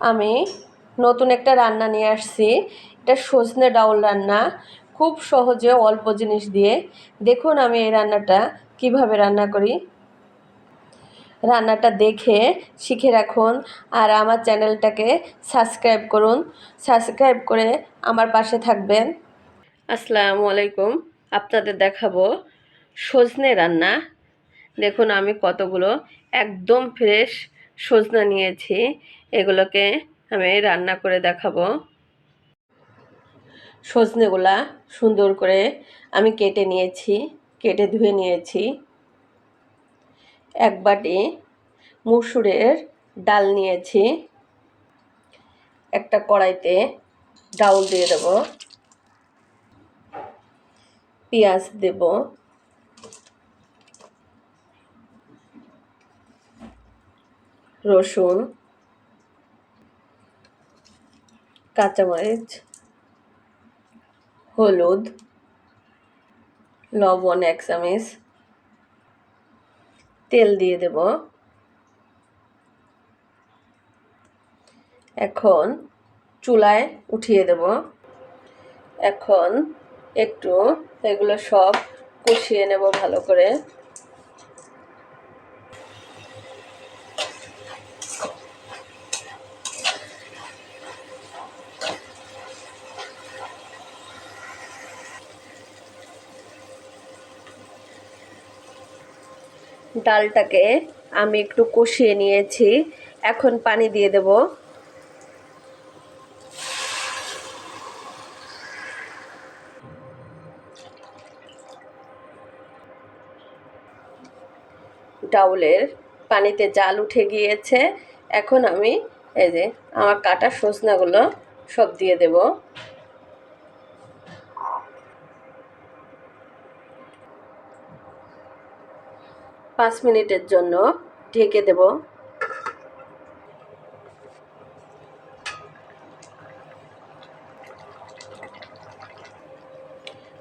আমি নতুন একটা রান্না নিয়ে আসছি। এটা সজনে ডাউল রান্না, খুব সহজে অল্প জিনিস দিয়ে। দেখুন আমি এই রান্নাটা কিভাবে রান্না করি। রান্নাটা দেখে শিখে রাখুন আর আমার চ্যানেলটাকে সাবস্ক্রাইব করুন। সাবস্ক্রাইব করে আমার পাশে থাকবেন। আসসালামু আলাইকুম। আপনাদের দেখাবো সজনে রান্না। দেখুন আমি কতগুলো একদম ফ্রেশ সজনা নিয়েছি, এগুলোকে আমি রান্না করে দেখাবো। সজনেগুলা সুন্দর করে আমি কেটে নিয়েছি, কেটে ধুয়ে নিয়েছি। এক বাটি মসুরের ডাল নিয়েছি। একটা কড়াইতে ডাউল দিয়ে দেব, পেঁয়াজ দেব, রসুন, কাঁচামরিচ, হলুদ, লবণ 1 চামচ, তেল দিয়ে দেব। এখন চুলায় উঠিয়ে দেব। এখন একটু এগুলো সব কষিয়ে নেব ভালো করে। ডালটাকে আমি একটু কষিয়ে নিয়েছি, এখন পানি দিয়ে দেব। ডাউলের পানিতে জাল উঠে গিয়েছে। এখন আমি এই যে আমার কাটা সজনাগুলো সব দিয়ে দেব। পাঁচ মিনিটের জন্য ঢেকে দেব।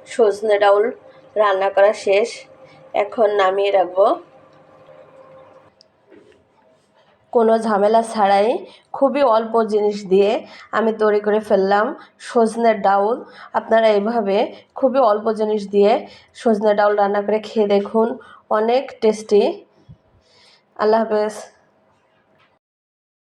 সজনে ডাউল রান্না করা শেষ, এখন নামিয়ে রাখবো। কোনো ঝামেলা ছাড়াই খুবই অল্প জিনিস দিয়ে আমি তৈরি করে ফেললাম সজনের ডাউল। আপনারা এইভাবে খুবই অল্প জিনিস দিয়ে সজনে ডাউল রান্না করে খেয়ে দেখুন, অনেক টেস্টি। আল্লাহ হাফেজ।